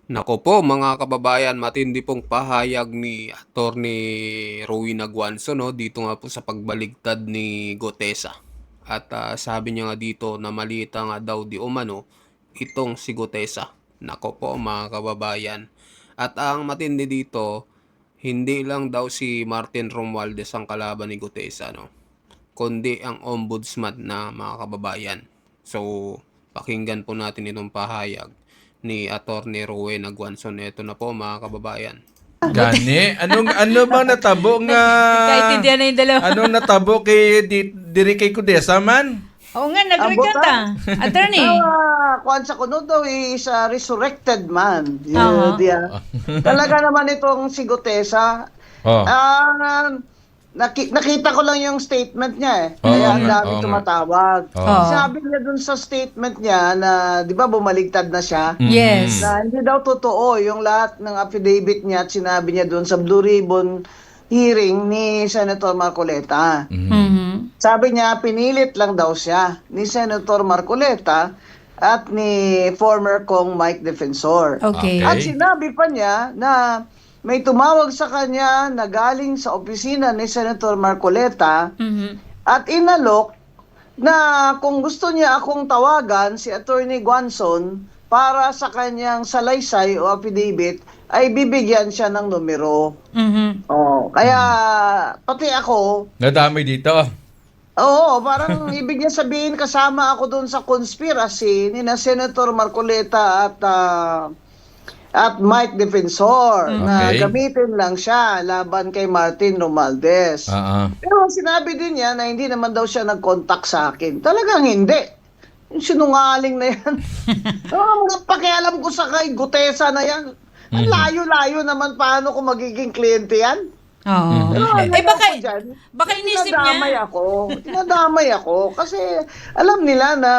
Naku po mga kababayan, matindi pong pahayag ni Attorney Rowena Guanzo 'no, dito nga po sa pagbaligtad ni Gutesa. At, sabi niya nga dito na malita nga daw di umano itong si Gutesa. Naku po mga kababayan. At ang matindi dito, hindi lang daw si Martin Romualdez ang kalaban ni Gutesa 'no, kundi ang ombudsman na mga kababayan. So, pakinggan po natin itong pahayag ni Attorney Rowena Guanzon. Ito na po mga kababayan. Gani, ano bang natabo nga Nagkaintindihan na yung dalawa. anong natabo kay diri kay Kudesa man? Oo nga, Ambot nagrekanta. Attorney. Kwan sa kuno daw is a resurrected man. Aha. Talaga naman itong si Gutesa. Oh. Nakita ko lang yung statement niya eh. Oo Kaya ang nga, dami oo nga. tumatawag. Oo. Sabi niya dun sa statement niya na, di ba bumaligtad na siya? Yes. Na hindi daw totoo yung lahat ng affidavit niya at sinabi niya dun sa Blue Ribbon hearing ni Senator Marcoleta. Mhm. Sabi niya, pinilit lang daw siya ni Senator Marcoleta at ni former Kong Mike Defensor. Okay. At sinabi pa niya na may tumawag sa kanya na galing sa opisina ni Senator Marcoleta Mhm. at inalok na kung gusto niya akong tawagan si Attorney Guanzon para sa kanyang salaysay o affidavit ay bibigyan siya ng numero. Mhm. Oh, kaya pati ako, Nadami dito. oo, parang ibig niya sabihin kasama ako doon sa conspiracy ni na Senator Marcoleta at Mike Defensor na Okay. gamitin lang siya laban kay Martin Romualdez. Pero sinabi din niya na hindi naman daw siya nag-contact sa akin. Talagang hindi. Yung sinungaling na yan. Mga pakialam ko sa kay Gutesa na yan. Ang layo-layo naman paano kung magiging kliyente yan. Oo. Pero Eh baka inisip tinadamay niya. Tinadamay ako. Kasi alam nila na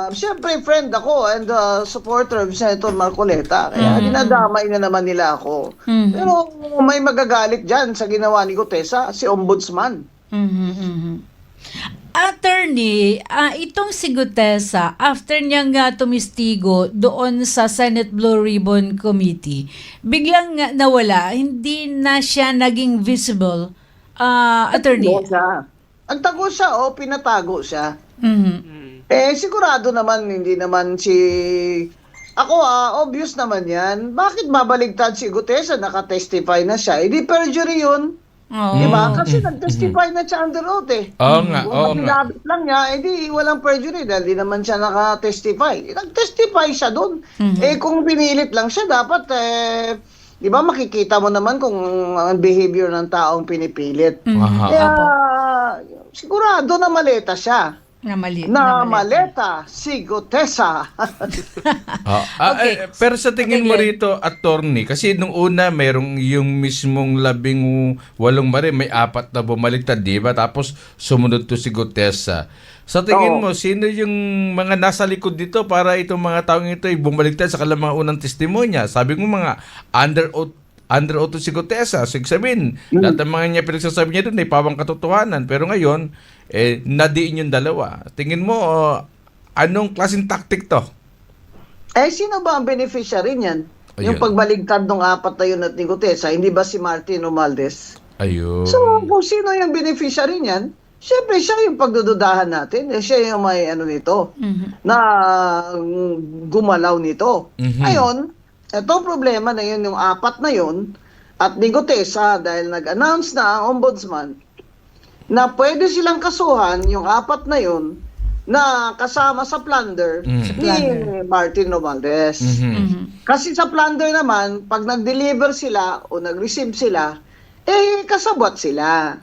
siyempre friend ako and supporter of Senator Marcoleta. Kaya dinadamay na naman nila ako. Mhm. Pero may magagalit dyan sa ginawa ni Gutesa, si Ombudsman. Mhm. Mhm. Attorney, itong si Gutesa, after niyang tumistigo doon sa Senate Blue Ribbon Committee, biglang nawala, hindi na siya naging visible. Attorney. Nagtago siya o pinatago siya. Mhm. Sigurado naman, hindi naman si... Ako obvious naman yan. Bakit babaligtad si Gutesa? Nakatestify na siya. Hindi perjury yun. Oo. Diba? Kasi nag-testify na siya under oath eh. Oo nga, Kung oo nga. pinabit lang niya, edi walang perjury dahil di naman siya nakatestify. Nag-testify siya doon. Kung pinilit lang siya, dapat di ba makikita mo naman kung ang behavior ng taong pinipilit. Aha. Kaya Opo. sigurado na maleta siya. Na mali. Na maleta si Gutesa. Okay. Pero sa tingin Okay, mo Glenn. rito, attorney, kasi nung una merong yung mismong 18 mari, may 4 na bumaligtad, di ba? Tapos sumunod to si Gutesa. Sa tingin Oo. mo, sino yung mga nasa likod dito para itong mga taong ito ay bumaligtad sa kanilang mga unang testimonya? Sabi mo mga under oath si Gutesa. So, sabihin, lahat ng mga niya pinagsasabi niya doon ay pawang katotohanan. Pero ngayon, nadiin yung dalawa. Tingin mo, anong klaseng tactic to? Sino ba ang beneficiary niyan? Ayun. Yung pagbaligtad ng 4 na yun at ni Gutesa, hindi ba si Martin Romualdez? Ayun. So, kung sino yung beneficiary niyan, syempre siya yung pagdududahan natin. Siya yung may nito, na gumalaw nito. Mhm. Ngayon, itong problema na yun, yung 4 na yun, at ni Gutesa, dahil nag-announce na ang ombudsman, na pwede silang kasuhan yung 4 na yun, na kasama sa plunder ni Martin Romualdez. Kasi sa plunder naman, pag nag-deliver sila o nag-receive sila, kasabwat sila.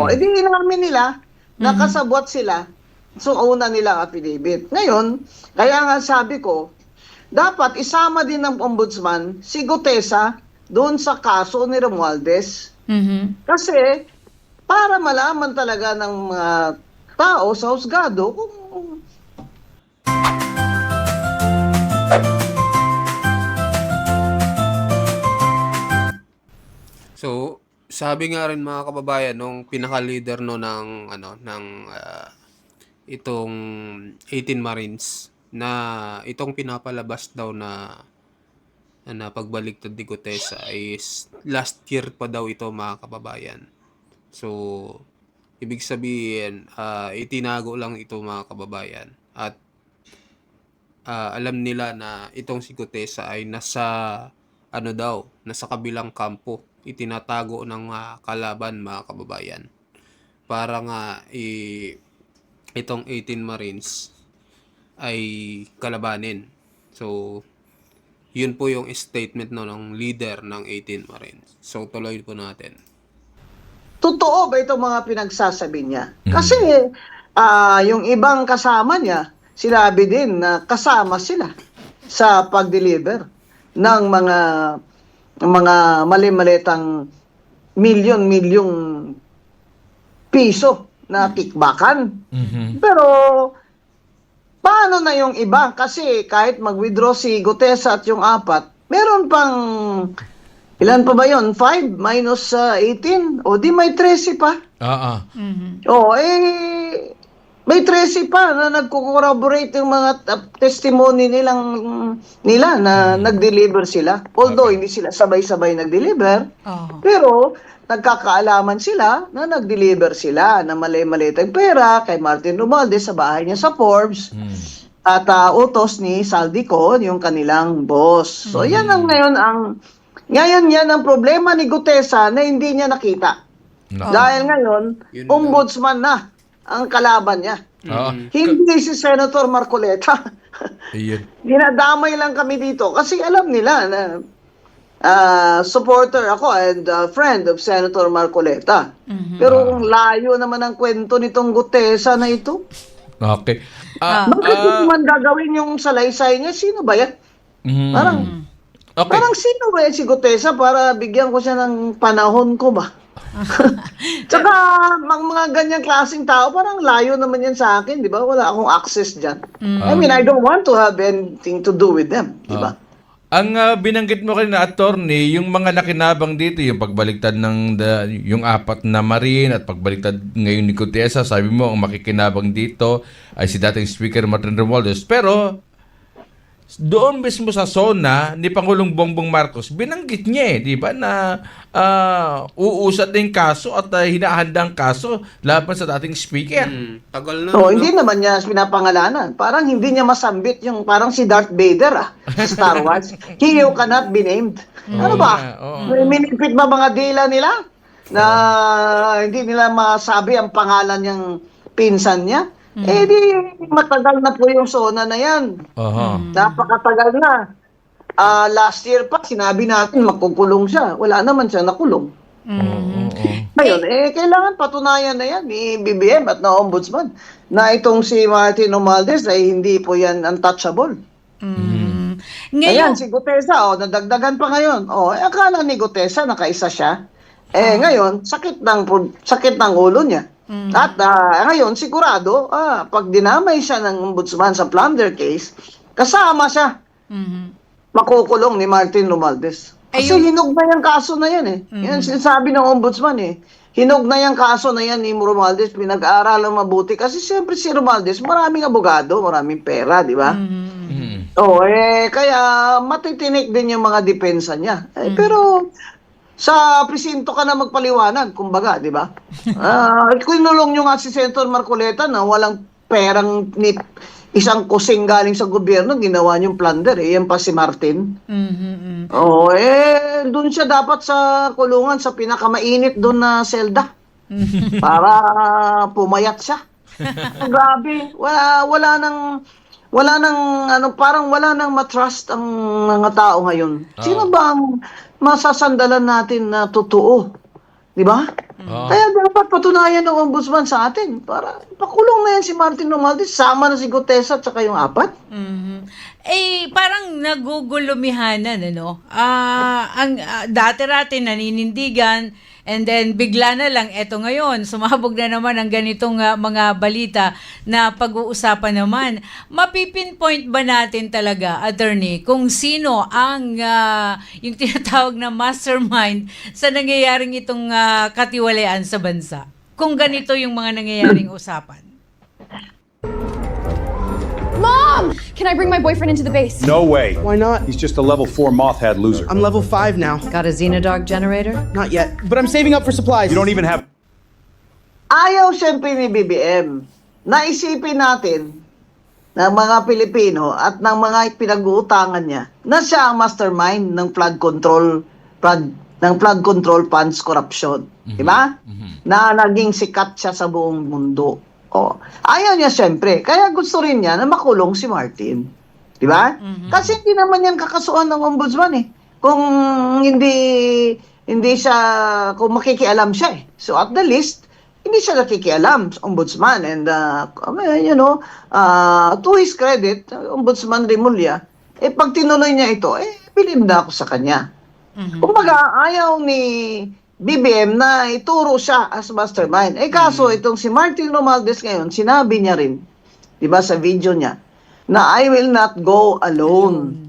Edi inamin nila na kasabwat sila. So, una nila ang affidavit. Ngayon, kaya nga sabi ko, dapat isama din ng ombudsman si Gutesa doon sa kaso ni Romualdez. Mhm. Kasi, para malaman talaga ng mga tao sa husgado kung So, sabi nga rin mga kababayan nung pinaka-leader no ng itong 18 Marines na itong pinapalabas daw na na pagbaliktad ni Gutesa is last year pa daw ito, mga kababayan. So, ibig sabihin, itinago lang ito, mga kababayan. At alam nila na itong si Gutesa ay nasa nasa kabilang kampo. Itinatago ng kalaban, mga kababayan. Para nga itong 18 Marines ay kalabanin. So, yun po yung statement ng leader ng 18 Marines. So, tuloy po natin. Totoo ba itong mga pinagsasabi niya? Kasi yung ibang kasama niya, sinabi din na kasama sila sa pag-deliver ng mga mali-malitang milyon-milyong piso na kickbackan. Pero paano na yung iba? Kasi kahit mag-withdraw si Gutesa at yung apat, meron pang, ilan pa ba yun? 5 minus 18? O di may 13 pa. May 13 pa na nagko-corroborate yung mga testimony nila na nag-deliver sila. Although hindi sila sabay-sabay nag-deliver, pero nagkakaalaman sila na nag-deliver sila na mali-mali tayong pera kay Martin Romualdez sa bahay niya sa Forbes at utos ni Saldico, yung kanilang boss. So yan ang ngayon yan ang problema ni Gutesa na hindi niya nakita. Dahil ngayon, ombudsman na ang kalaban niya. Hindi si Senator Marcoleta. Dinadamay lang kami dito kasi alam nila na supporter ako and friend of Senator Marcoleta. Pero kung layo naman ang kwento nitong Gutesa na ito. Okay. Bakit naman gagawin yung salaysay niya? Sino ba yan? Parang sino ba yan si Gutesa para bigyan ko siya ng panahon ko ba? Tsaka mga ganyang klaseng tao, parang layo naman yan sa akin, di ba? Wala akong access dyan. I mean, I don't want to have anything to do with them, di ba? Ang binanggit mo kanina, attorney, yung mga nakinabang dito, yung pagbaligtad ng yung apat na Marine at pagbaligtad ngayon ni Gutesa, sabi mo, ang makikinabang dito ay si dating Speaker Martin Romualdez. Pero doon mismo sa SONA ni Pangulong Bongbong Marcos, binanggit niya di ba, na uusad na yung kaso at hinahanda ang kaso laban sa dating speaker. Tagal na. Hindi naman niya pinapangalanan. Parang hindi niya masambit yung parang si Darth Vader sa Star Wars. He who cannot be named. Ano ba? Minipit ba mga dila nila na hindi nila masabi ang pangalan niyang pinsan niya? Di matagal na po yung SONA na yan. Napakatagal na. Last year pa, sinabi natin makukulong siya. Wala naman siya nakulong. Ngayon, kailangan patunayan na yan ni BBM at na Ombudsman na itong si Martin Romualdez ay hindi po yan untouchable. Ayan, si Gutesa, nadagdagan pa ngayon. Akala ni Gutesa nakaisa siya. Ngayon, sakit ng ulo niya. At ngayon, sigurado, pag dinamay siya ng ombudsman sa plunder case, kasama siya. Makukulong ni Martin Romualdez. Kasi hinog na yung kaso na yan Yan sinasabi ng ombudsman Hinog na yung kaso na yan ni Romualdez, pinag-aaralan mabuti. Kasi siyempre si Romualdez, maraming abogado, maraming pera, di ba? Kaya matitinik din yung mga depensa niya. Pero sa presinto ka na magpaliwanag, kumbaga, di ba? Kinulong nyo nga si Senator Marcoleta na walang perang ni isang kusing galing sa gobyerno, ginawa niyong plunder. Yan pa si Martin. Doon siya dapat sa kulungan, sa pinakamainit doon na selda. Para pumayat siya. Grabe. Parang wala nang matrust ang mga tao ngayon. Sino ba ang masasandalan natin na totoo? Di ba? Kaya dapat patunayan ng ombudsman sa atin para pakulong na yan si Martin Romualdez, sama na si Gutesa at saka yung apat. Parang nagugulumihanan, ang dati-rati naninindigan, and then bigla na lang, eto ngayon, sumabog na naman ang ganitong mga balita na pag-uusapan naman. Mapipinpoint ba natin talaga, attorney, kung sino ang yung tinatawag na mastermind sa nangyayaring itong katiwalian sa bansa? Kung ganito yung mga nangyayaring usapan. Mom! Can I bring my boyfriend into the base? No way. Why not? He's just a level 4 moth head loser. I'm level 5 now. Got a Xenodog generator? Not yet, but I'm saving up for supplies. You don't even have. Ayaw siyempre ni BBM. Naisipin natin ng mga Pilipino at ng mga pinag-uutangan niya na siya ang mastermind ng flood control funds corruption. Di ba? Na naging sikat siya sa buong mundo. Oh. Ayaw niya siyempre. Kaya gusto rin niya na makulong si Martin. Di ba? Kasi hindi naman yan kakasuhan ng ombudsman eh. Kung hindi siya, kung makikialam siya eh. So at the least, hindi siya nakikialam sa ombudsman. And, to his credit, Ombudsman Remulla, pag tinuloy niya ito, bilib na ako sa kanya. Kumbaga, ayaw ni BBM na ituro siya as mastermind. Kaso, itong si Martin Romualdez ngayon, sinabi niya rin, di ba sa video niya, na I will not go alone.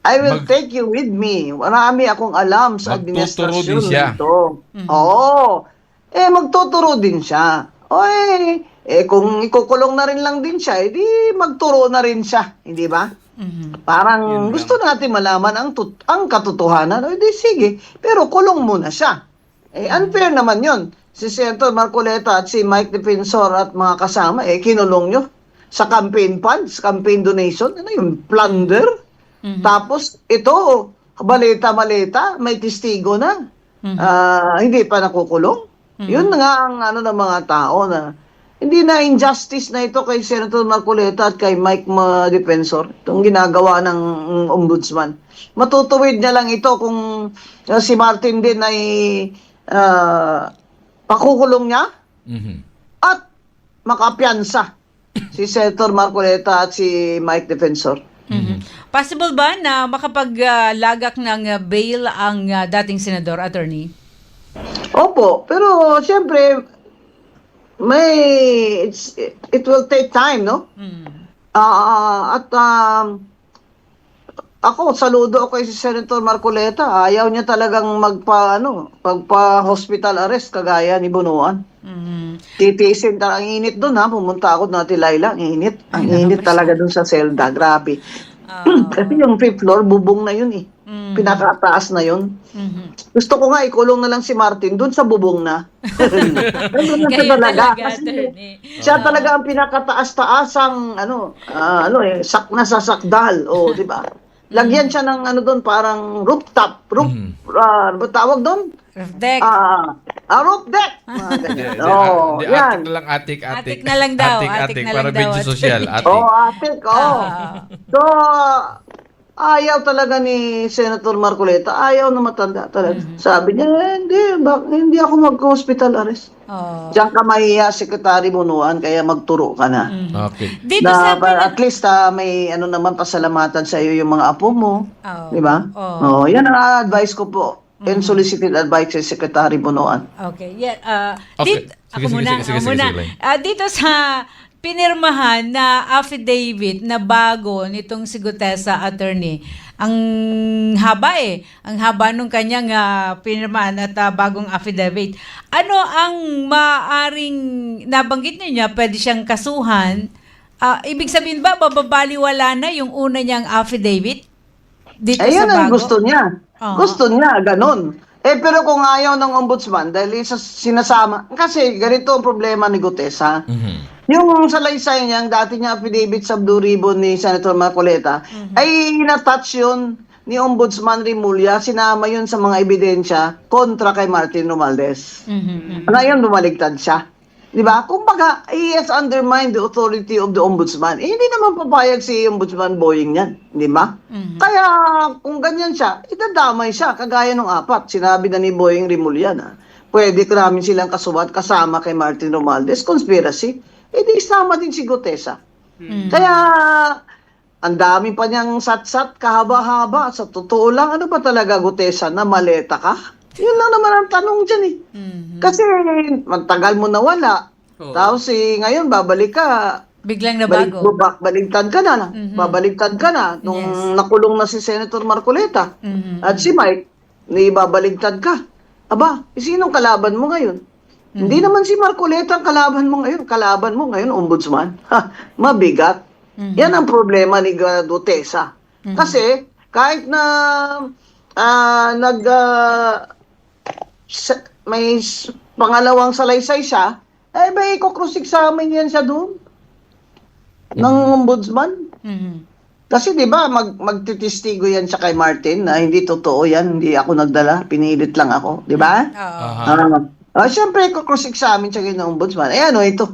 I will take you with me. Marami akong alam sa Magtuturo administrasyon din siya. nito. Oo. Magtuturo din siya. Kung ikukulong na rin lang din siya, di magturo na rin siya. Hindi ba? Parang gusto natin malaman ang katotohanan. Di sige, pero kulong muna siya. Unfair naman yon. Si Senator Marcoleta at si Mike Defensor at mga kasama, kinulong nyo sa campaign funds, campaign donation. Ano yung plunder? Tapos, ito, maleta-maleta, may testigo na. Hindi pa nakukulong. Yun nga ang ng mga tao na hindi na injustice na ito kay Senator Marcoleta at kay Mike Defensor. Itong ginagawa ng ombudsman. Matutuwid niya lang ito kung si Martin din ay pakukulong niya at makapiyansa si Senator Marcoleta at si Mike Defensor. Possible ba na makapaglagak ng bail ang dating senador, attorney? Opo, pero siyempre it will take time, no? Ako saludo ako kay si Senator Marcoleta. Ayaw niya talagang magpa-hospital arrest kagaya ni Bunuan. Titiisin talaga ang init doon ha. Pumunta ako na Laila, ang init. Ang init talaga doon sa selda, grabe. Kasi yung fifth floor, bubong na yun eh. Pinakataas na yun. Gusto ko nga ikulong na lang si Martin doon sa bubong na. Doon na siya talaga. Kasi siya talaga ang pinakataas-taasang nasa sakdal. O, di ba? Lagyan siya ng doon, parang rooftop. Ba tawag doon? Roof deck. Roof deck. Yan. Atik na lang, atik. Atik na lang daw. Atik, na para lang daw, medyo atik. social. Atik. Atik. So, ayaw talaga ni Senator Marcoleta. Ayaw na matanda talaga. Sabi niya, hindi ako mag-hospital arrest. Diyan ka mahiya, Secretary Bunuan, kaya magturo ka na. Okay. Dito sa At least may naman pasalamatan sa iyo yung mga apo mo. Di ba? Yan ang advice ko po. And solicited advice sa Secretary Bunuan. Okay. Yeah. Okay. Ako Sige, muna. sige, Lang. Dito sa pinirmahan na affidavit na bago nitong si Gutesa, attorney, ang haba Ang haba nung kanyang pinirmahan at bagong affidavit. Ano ang maaring nabanggit niya? Pwede siyang kasuhan. Ibig sabihin ba, bababaliwala na yung una niyang affidavit? Dito Ayun sa ang bago? gusto niya. Gusto niya, ganun. Pero kung ayaw ng ombudsman, dahil sinasama, kasi ganito ang problema ni Gutesa. Yung salaysay niya, ang dati niya affidavit sa Blue Ribbon ni Senator Marcoleta, ay na-touch yun ni Ombudsman Remulla, sinama yun sa mga ebidensya kontra kay Martin Romualdez. Ngayon, bumaligtad siya. Di ba? Kumbaga, he has undermined the authority of the ombudsman. Hindi naman papayag si Ombudsman Boying yan. Di ba? Kaya, kung ganyan siya, itadamay siya, kagaya ng apat. Sinabi na ni Boying Remulla na pwede namin silang kasubat kasama kay Martin Romualdez, conspiracy. Di isama din si Gutesa. Kaya, ang dami pa niyang sat-sat, kahaba-haba. Sa totoo lang, ano ba talaga, Gutesa, na maleta ka? Yun lang naman ang tanong dyan eh. Kasi matagal mo nawala. Tapos ngayon babalik ka. Biglang nabago. Baligtad ka na. Babaligtad ka na. Nung nakulong na si Senator Marcoleta at si Mike, babaligtad ka. Aba, sinong kalaban mo ngayon? Hindi naman si Marcoleta ang kalaban mo ngayon. Kalaban mo ngayon, ombudsman. Mabigat. Yan ang problema ni Gutesa. Kasi kahit na may pangalawang salaysay siya, may ikukrus-examine yan siya doon ng ombudsman. Kasi 'di ba magtitistigo yan siya kay Martin na hindi totoo yan, hindi ako nagdala, pinilit lang ako, 'di ba? Oo. Siyempre cross-examine siya ng ombudsman. Ano ito?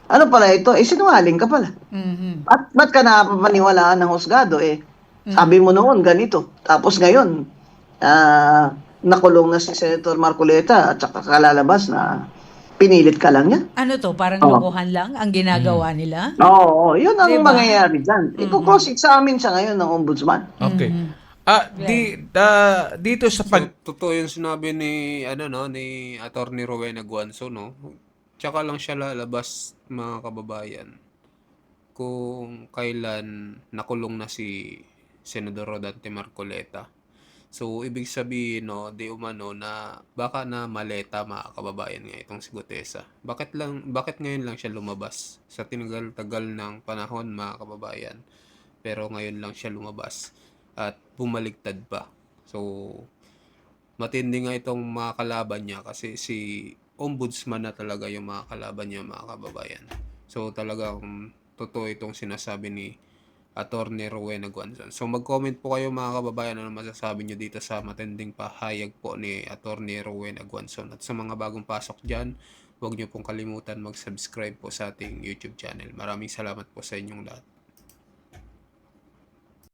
Ano pala ito? Sinungaling ka pala. At ba't ka napapaniwalaan ng husgado sabi mo noon ganito. Tapos ngayon nakulong na si Senator Marcoleta at saka kalalabas na pinilit ka lang niya. Ano to? Parang lokohan lang ang ginagawa nila? Oo, yun ang Diba? mangyayari dyan. Iko-cross-examine siya ngayon ng ombudsman. Okay. Dito sa Totoo yung sinabi ni ni Attorney Rowena Guanzo, no. Tsaka lang siya lalabas, mga kababayan, kung kailan nakulong na si Senador Rodante Marcoleta. So ibig sabihin, no, di umano na baka na maleta, mga kababayan, nga itong si Gutesa. Bakit ngayon lang siya lumabas sa tinagal-tagal ng panahon, mga kababayan? Pero ngayon lang siya lumabas at bumaligtad pa. So matindi nga itong mga kalaban niya kasi si ombudsman na talaga yung mga kalaban niya, mga kababayan. So talagang totoo itong sinasabi ni Attorney Rowena Guanzo. So mag-comment po kayo, mga kababayan, ano masasabi nyo dito sa matinding pahayag po ni Attorney Rowena Guanzo. At sa mga bagong pasok dyan, huwag nyo pong kalimutan mag-subscribe po sa ating YouTube channel. Maraming salamat po sa inyong lahat.